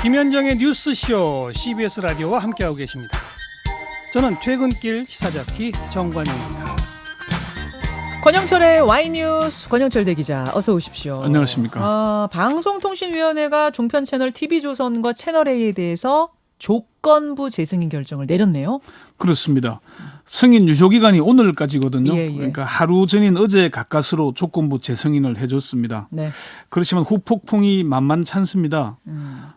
김현정의 뉴스쇼 CBS 라디오와 함께하고 계십니다. 저는 퇴근길 시사자키 정관용입니다. 권영철의 와이뉴스 권영철 대기자 어서 오십시오. 안녕하십니까. 방송통신위원회가 종편 채널 TV조선과 채널A에 대해서 조건부 재승인 결정을 내렸네요. 그렇습니다. 승인 유효 기간이 오늘까지거든요. 예. 그러니까 하루 전인 어제 가까스로 조건부 재승인을 해줬습니다. 네. 그렇지만 후폭풍이 만만찮습니다.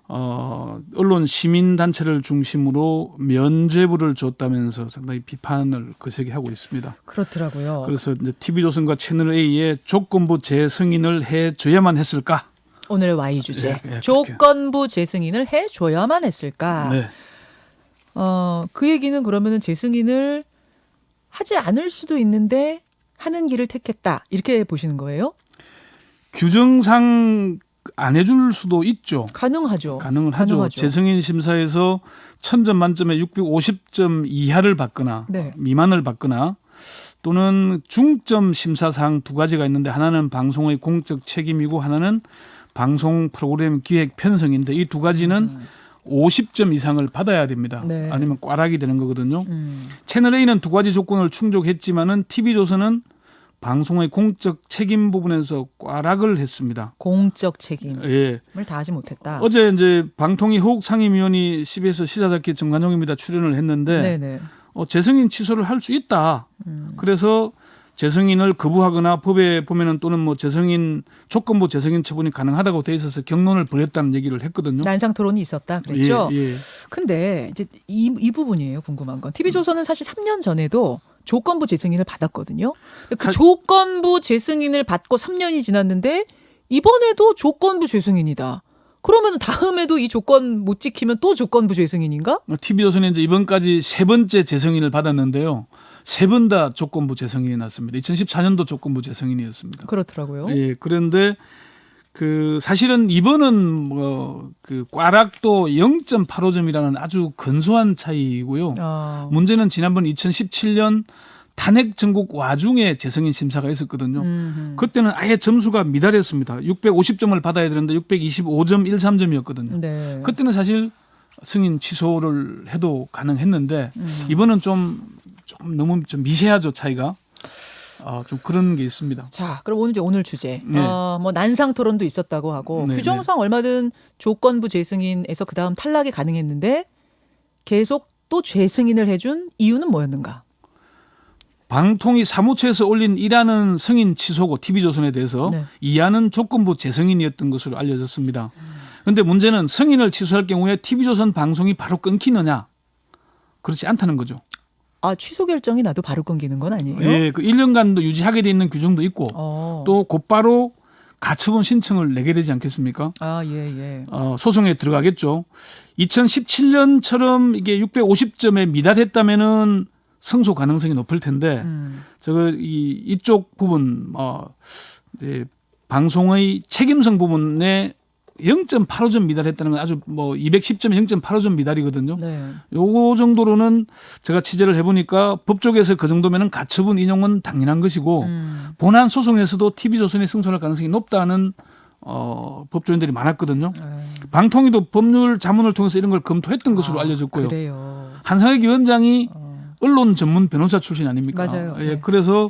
언론 시민단체를 중심으로 면죄부를 줬다면서 상당히 비판을 거세게 하고 있습니다. 그렇더라고요. 그래서 이제 TV조선과 채널A에 조건부 재승인을 해줘야만 했을까? 오늘의 Y 주제 네, 조건부 재승인을 해줘야만 했을까? 네. 그 얘기는 그러면은 재승인을 하지 않을 수도 있는데 하는 길을 택했다 이렇게 보시는 거예요? 규정상 안 해줄 수도 있죠. 가능하죠. 가능하죠. 재승인 심사에서 1000점 만점에 650점 이하를 받거나 네. 미만을 받거나 또는 중점 심사사항 두 가지가 있는데 하나는 방송의 공적 책임이고 하나는 방송 프로그램 기획 편성인데 이 두 가지는 50점 이상을 받아야 됩니다. 네. 아니면 꽈락이 되는 거거든요. 채널A는 두 가지 조건을 충족했지만은 TV조선은 방송의 공적 책임 부분에서 꽈락을 했습니다. 공적 책임을 예. 다하지 못했다. 어제 이제 방통위 허욱상임위원이 CBS 시사자키 정관용입니다. 출연을 했는데 네네. 재승인 취소를 할 수 있다. 그래서 재승인을 거부하거나 법에 보면은 또는 뭐 재승인 조건부 재승인 처분이 가능하다고 돼 있어서 경론을 벌였다는 얘기를 했거든요. 난상 토론이 있었다 그랬죠. 예. 근데 이제 이 부분이에요. 궁금한 건. TV조선은 사실 3년 전에도 조건부 재승인을 받았거든요. 그 조건부 재승인을 받고 3년이 지났는데 이번에도 조건부 재승인이다. 그러면 다음에도 이 조건 못 지키면 또 조건부 재승인인가? TV조선이 이제 이번까지 세 번째 재승인을 받았는데요. 세 번 다 조건부 재승인이 났습니다. 2014년도 조건부 재승인이었습니다. 그렇더라고요. 예. 그런데 사실은 이번은 그 꽈락도 0.85점이라는 아주 근소한 차이고요. 문제는 지난번 2017년 탄핵 전국 와중에 재승인 심사가 있었거든요. 그때는 아예 점수가 미달했습니다. 650점을 받아야 되는데 625.13점이었거든요. 네. 그때는 사실 승인 취소를 해도 가능했는데 이번은 좀 너무 좀 미세하죠, 차이가. 좀 그런 게 있습니다. 자, 그럼 오늘 주제. 네. 뭐 난상 토론도 있었다고 하고 네, 규정상 얼마든 조건부 재승인에서 그다음 탈락이 가능했는데 계속 또 재승인을 해준 이유는 뭐였는가? 방통위 사무처에서 올린 1화는 승인 취소고 TV조선에 대해서 네. 2화는 조건부 재승인이었던 것으로 알려졌습니다. 그런데 문제는 승인을 취소할 경우에 TV조선 방송이 바로 끊기느냐? 그렇지 않다는 거죠. 취소 결정이 나도 바로 끊기는 건 아니에요? 예, 그 1년간도 유지하게 돼 있는 규정도 있고 또 곧바로 가처분 신청을 내게 되지 않겠습니까? 예. 소송에 들어가겠죠. 2017년처럼 이게 650점에 미달했다면은 승소 가능성이 높을 텐데 이쪽 부분 이제 방송의 책임성 부분에 0.85점 미달했다는 건 아주 210점에 0.85점 미달이거든요. 네. 요거 정도로는 제가 취재를 해보니까 법조계에서 그 정도면은 가처분 인용은 당연한 것이고 본안 소송에서도 TV조선이 승소할 가능성이 높다는 법조인들이 많았거든요. 방통위도 법률 자문을 통해서 이런 걸 검토했던 것으로 알려졌고요. 그래요. 한상혁 위원장이 언론 전문 변호사 출신 아닙니까? 맞아요. 예, 네. 그래서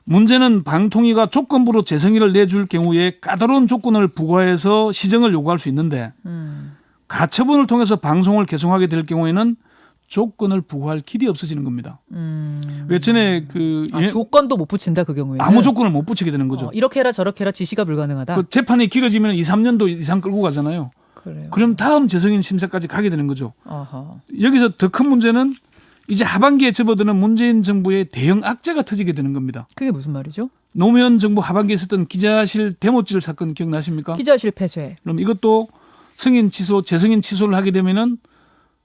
문제는 방통위가 조건부로 재승인을 내줄 경우에 까다로운 조건을 부과해서 시정을 요구할 수 있는데 가처분을 통해서 방송을 개송하게 될 경우에는 조건을 부과할 길이 없어지는 겁니다. 예전에 조건도 못 붙인다 그 경우에는 아무 조건을 못 붙이게 되는 거죠. 이렇게 해라 저렇게 해라 지시가 불가능하다. 그 재판이 길어지면 2, 3년도 이상 끌고 가잖아요. 그래요. 그럼 다음 재승인 심사까지 가게 되는 거죠. 아하. 여기서 더 큰 문제는 이제 하반기에 접어드는 문재인 정부의 대형 악재가 터지게 되는 겁니다. 그게 무슨 말이죠? 노무현 정부 하반기에 있었던 기자실 데모질 사건 기억나십니까? 기자실 폐쇄. 그럼 이것도 승인 취소, 재승인 취소를 하게 되면은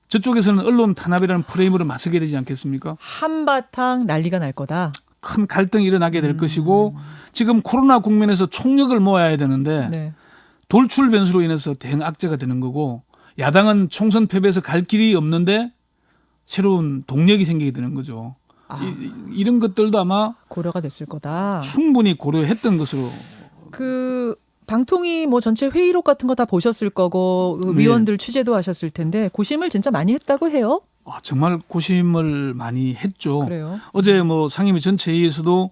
저쪽에서는 언론 탄압이라는 프레임으로 맞서게 되지 않겠습니까? 한바탕 난리가 날 거다. 큰 갈등이 일어나게 될 것이고 지금 코로나 국면에서 총력을 모아야 되는데 네. 돌출 변수로 인해서 대형 악재가 되는 거고 야당은 총선 패배에서 갈 길이 없는데 새로운 동력이 생기게 되는 거죠. 이런 것들도 아마 고려가 됐을 거다. 충분히 고려했던 것으로. 방통위 뭐 전체 회의록 같은 거 다 보셨을 거고 그 네. 위원들 취재도 하셨을 텐데 고심을 진짜 많이 했다고 해요. 정말 고심을 많이 했죠. 그래요. 어제 뭐 상임위 전체 회의에서도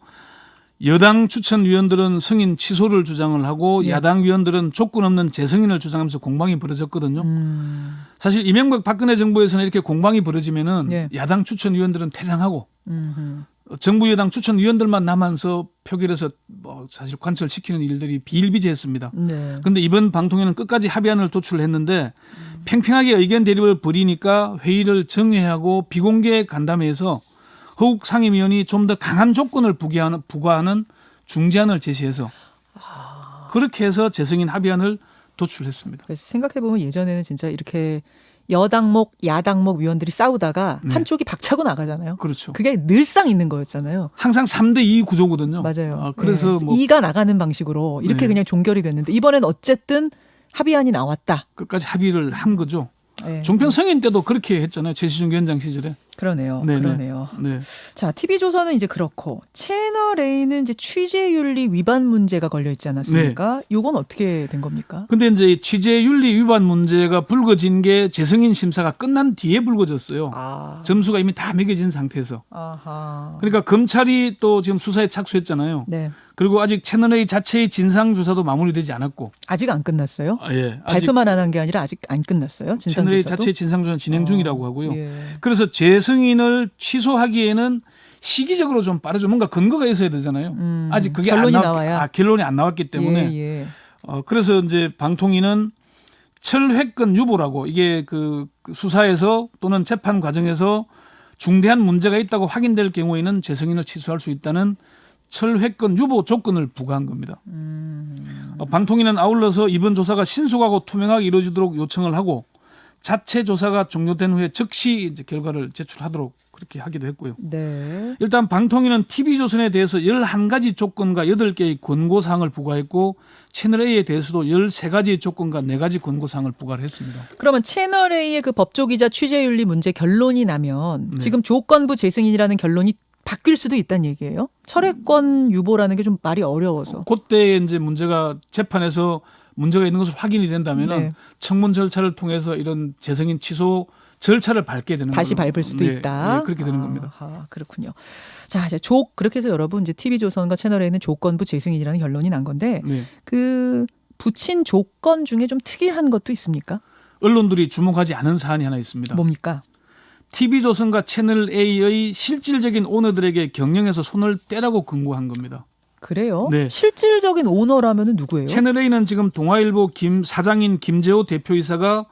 여당 추천 위원들은 승인 취소를 주장을 하고 예. 야당 위원들은 조건 없는 재승인을 주장하면서 공방이 벌어졌거든요. 사실 이명박 박근혜 정부에서는 이렇게 공방이 벌어지면은 예. 야당 추천 위원들은 퇴장하고 음흠. 정부 여당 추천 위원들만 남아서 표결해서 뭐 사실 관철시키는 일들이 비일비재했습니다. 네. 그런데 이번 방통위는 끝까지 합의안을 도출했는데 팽팽하게 의견 대립을 벌이니까 회의를 정회하고 비공개 간담회에서 허욱 상임위원이 좀 더 강한 조건을 부과하는 중재안을 제시해서 그렇게 해서 재승인 합의안을 도출했습니다. 그래서 생각해보면 예전에는 진짜 이렇게 여당목, 야당목 위원들이 싸우다가 네. 한쪽이 박차고 나가잖아요. 그렇죠. 그게 늘상 있는 거였잖아요. 항상 3대2 구조거든요. 맞아요. 그래서 네. 뭐 2가 나가는 방식으로 이렇게 네. 그냥 종결이 됐는데 이번엔 어쨌든 합의안이 나왔다. 끝까지 합의를 한 거죠. 네. 종편 승인 때도 그렇게 했잖아요. 최시중 위원장 시절에. 그러네요. 네네. 그러네요. 네. 자, TV조선은 이제 그렇고 채널A는 이제 취재윤리 위반 문제가 걸려 있지 않았습니까? 요건 어떻게 된 겁니까? 근데 이제 취재윤리 위반 문제가 불거진 게 재승인 심사가 끝난 뒤에 불거졌어요. 아. 점수가 이미 다 매겨진 상태에서. 아하. 그러니까 검찰이 또 지금 수사에 착수했잖아요. 네. 그리고 아직 채널A 자체의 진상 조사도 마무리되지 않았고. 아직 안 끝났어요? 아직 발표만 안 한 게 아니라 아직 안 끝났어요? 채널A 진상조사도? 자체의 진상 조사는 진행 중이라고 하고요. 예. 그래서 재승인을 취소하기에는 시기적으로 좀 빠르죠. 뭔가 근거가 있어야 되잖아요. 아직 그게 결론이 안 나와야. 결론이 안 나왔기 때문에. 예, 예. 그래서 이제 방통위는 철회권 유보라고 이게 그 수사에서 또는 재판 과정에서 중대한 문제가 있다고 확인될 경우에는 재승인을 취소할 수 있다는 철회권 유보 조건을 부과한 겁니다. 방통위는 아울러서 이번 조사가 신속하고 투명하게 이루어지도록 요청을 하고 자체 조사가 종료된 후에 즉시 이제 결과를 제출하도록 그렇게 하기도 했고요. 네. 일단 방통위는 TV조선에 대해서 11가지 조건과 8개의 권고사항을 부과했고 채널A에 대해서도 13가지 조건과 4가지 권고사항을 부과를 했습니다. 그러면 채널A의 그 법조기자 취재윤리 문제 결론이 나면 네. 지금 조건부 재승인이라는 결론이 바뀔 수도 있다는 얘기예요? 철회권 유보라는 게 좀 말이 어려워서. 그때 이제 문제가 재판에서 문제가 있는 것으로 확인이 된다면은 네. 청문 절차를 통해서 이런 재승인 취소 절차를 밟게 되는 다시 거죠. 밟을 수도 네, 있다. 네, 그렇게 되는 겁니다. 아, 그렇군요. 자, 이제 그렇게 해서 여러분 이제 TV조선과 채널A는 조건부 재승인이라는 결론이 난 건데 네. 그 붙인 조건 중에 좀 특이한 것도 있습니까? 언론들이 주목하지 않은 사안이 하나 있습니다. 뭡니까? TV조선과 채널A의 실질적인 오너들에게 경영에서 손을 떼라고 권고한 겁니다. 그래요? 네. 실질적인 오너라면 누구예요? 채널A는 지금 동아일보 사장인 김재호 대표이사가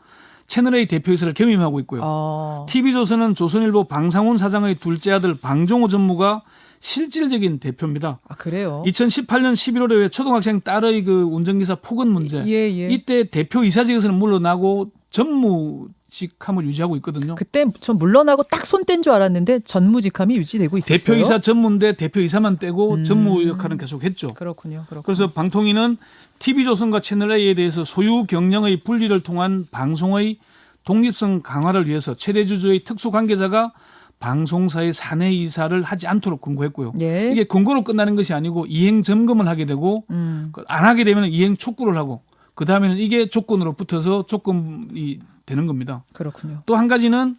채널A 대표이사를 겸임하고 있고요. 아, TV조선은 조선일보 방상훈 사장의 둘째 아들 방종호 전무가 실질적인 대표입니다. 아 그래요? 2018년 11월에 왜 초등학생 딸의 그 운전기사 폭언 문제 예, 예. 이때 대표이사직에서는 물러나고 전무직함을 유지하고 있거든요. 그때 전 물러나고 딱 손 뗀 줄 알았는데 전무직함이 유지되고 있었어요. 대표이사 전무인데 대표이사만 떼고 전무 역할은 계속 했죠. 그렇군요. 그래서 방통위는 TV조선과 채널A에 대해서 소유 경영의 분리를 통한 방송의 독립성 강화를 위해서 최대 주주의 특수관계자가 방송사의 사내 이사를 하지 않도록 권고했고요. 예. 이게 권고로 끝나는 것이 아니고 이행 점검을 하게 되고 안 하게 되면 이행 촉구를 하고 그 다음에는 이게 조건으로 붙어서 조건이 되는 겁니다. 그렇군요. 또 한 가지는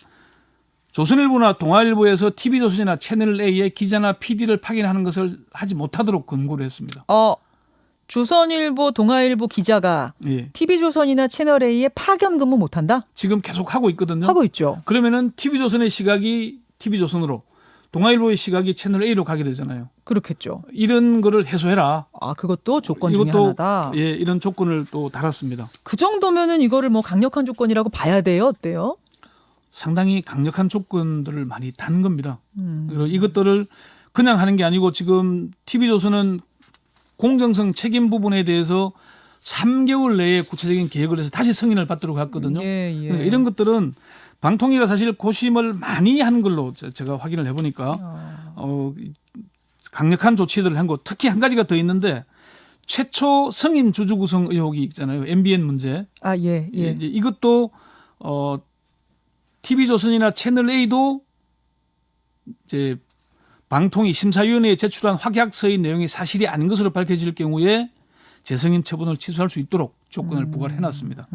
조선일보나 동아일보에서 TV조선이나 채널A의 기자나 PD를 파견하는 것을 하지 못하도록 권고를 했습니다. 조선일보, 동아일보 기자가 예. TV조선이나 채널A에 파견 근무 못한다? 지금 계속 하고 있거든요. 하고 있죠. 그러면은 TV조선의 시각이 TV조선으로 동아일보의 시각이 채널A로 가게 되잖아요. 그렇겠죠. 이런 거를 해소해라. 아, 그것도 조건 중에 이것도 하나다. 예, 이런 조건을 또 달았습니다. 그 정도면은 이거를 뭐 강력한 조건이라고 봐야 돼요. 어때요? 상당히 강력한 조건들을 많이 단 겁니다. 그리고 이것들을 그냥 하는 게 아니고 지금 TV조선은 공정성 책임 부분에 대해서 3개월 내에 구체적인 계획을 해서 다시 승인을 받도록 했거든요. 예, 예. 그러니까 이런 것들은 방통위가 사실 고심을 많이 한 걸로 제가 확인을 해보니까 강력한 조치들을 한 거 특히 한 가지가 더 있는데 최초 승인 주주 구성 의혹이 있잖아요. MBN 문제. 아, 예, 예. 이것도 TV조선이나 채널A도 이제 방통위 심사위원회에 제출한 확약서의 내용이 사실이 아닌 것으로 밝혀질 경우에 재승인 처분을 취소할 수 있도록 조건을 부과를 해놨습니다.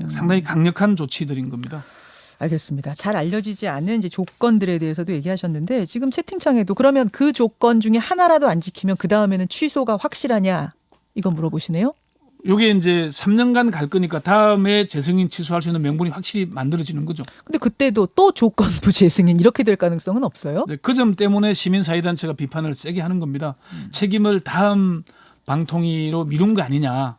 상당히 강력한 조치들인 겁니다. 알겠습니다. 잘 알려지지 않은 이제 조건들에 대해서도 얘기하셨는데 지금 채팅창에도 그러면 그 조건 중에 하나라도 안 지키면 그 다음에는 취소가 확실하냐 이건 물어보시네요. 이게 이제 3년간 갈 거니까 다음에 재승인 취소할 수 있는 명분이 확실히 만들어지는 거죠. 근데 그때도 또 조건부 재승인 이렇게 될 가능성은 없어요? 네, 그 점 때문에 시민사회단체가 비판을 세게 하는 겁니다. 책임을 다음 방통위로 미룬 거 아니냐.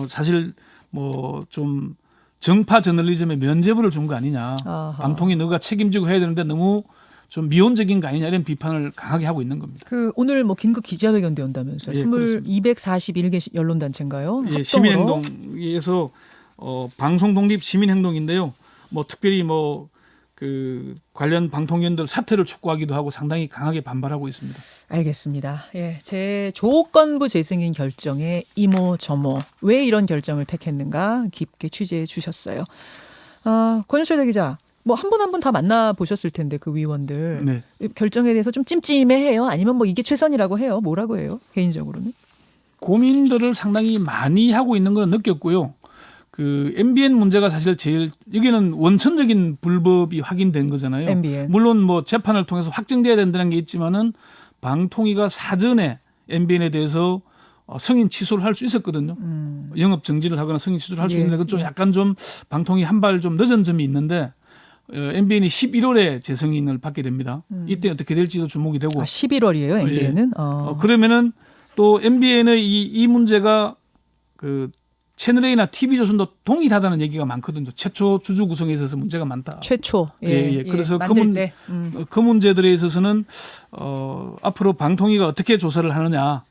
사실 뭐 좀 정파 저널리즘에 면죄부를 준 거 아니냐. 아하. 방통위 너가 책임지고 해야 되는데 너무 좀 미온적인 거 아니냐 이런 비판을 강하게 하고 있는 겁니다. 그 오늘 뭐 긴급 기자회견도 연다면서요. 예, 그렇습니다. 241개 연론단체인가요? 예, 합동으로. 시민행동에서 방송 독립 시민행동인데요. 뭐 특별히 뭐 그 관련 방통위원들 사퇴를 촉구하기도 하고 상당히 강하게 반발하고 있습니다. 알겠습니다. 예, 제 조건부 재승인 결정에 이모저모 왜 이런 결정을 택했는가 깊게 취재해 주셨어요. 권유철 기자, 뭐 한 분 한 분 다 만나 보셨을 텐데 그 위원들 네. 결정에 대해서 좀 찜찜해해요. 아니면 뭐 이게 최선이라고 해요. 뭐라고 해요? 개인적으로는? 고민들을 상당히 많이 하고 있는 걸 느꼈고요. 그 MBN 문제가 사실 제일 여기는 원천적인 불법이 확인된 거잖아요. MBN. 물론 뭐 재판을 통해서 확정돼야 된다는 게 있지만은 방통위가 사전에 MBN에 대해서 승인 취소를 할 수 있었거든요. 영업 정지를 하거나 승인 취소를 할 수 예, 있는데 그쪽 약간 좀 방통위 한 발 좀 늦은 점이 있는데 MBN이 11월에 재승인을 받게 됩니다. 이때 어떻게 될지도 주목이 되고. 11월이에요, MBN은. 그러면은 또 MBN의 이 문제가 그 채널A나 TV조선도 동일하다는 얘기가 많거든요. 최초 주주 구성에 있어서 문제가 많다. 최초. 예. 그래서 만들 때. 그 문제들에 있어서는 앞으로 방통위가 어떻게 조사를 하느냐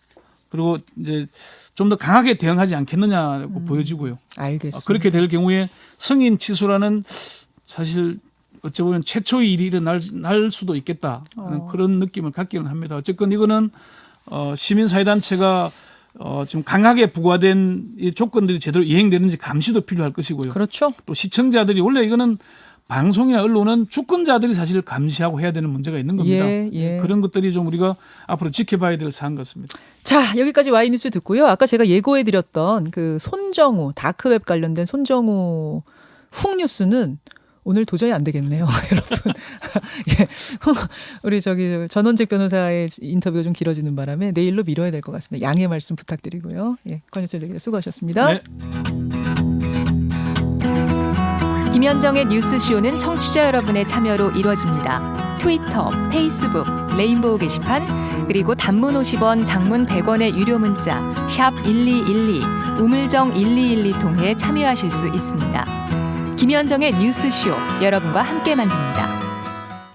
그리고 이제 좀 더 강하게 대응하지 않겠느냐고 보여지고요. 알겠습니다. 그렇게 될 경우에 승인 취소라는 사실 어찌 보면 최초의 일이 일어날 수도 있겠다는 그런 느낌을 갖기는 합니다. 어쨌건 이거는 시민사회단체가 지금 강하게 부과된 이 조건들이 제대로 이행되는지 감시도 필요할 것이고요. 그렇죠. 또 시청자들이 원래 이거는 방송이나 언론은 주권자들이 사실 감시하고 해야 되는 문제가 있는 겁니다. 예. 그런 것들이 좀 우리가 앞으로 지켜봐야 될 사안 같습니다. 자, 여기까지 와이뉴스 듣고요. 아까 제가 예고해드렸던 그 손정우, 다크웹 관련된 손정우 훅뉴스는 오늘 도저히 안 되겠네요, 여러분. 예. 우리 전원책 변호사의 인터뷰가 좀 길어지는 바람에 내일로 미뤄야 될 것 같습니다. 양해 말씀 부탁드리고요. 예, 권유철 기자 수고하셨습니다. 네. 김현정의 뉴스쇼는 청취자 여러분의 참여로 이루어집니다. 트위터, 페이스북, 레인보우 게시판, 그리고 단문 50원, 장문 100원의 유료 문자 샵 1212, 우물정 1212 통해 참여하실 수 있습니다. 김현정의 뉴스쇼, 여러분과 함께 만듭니다.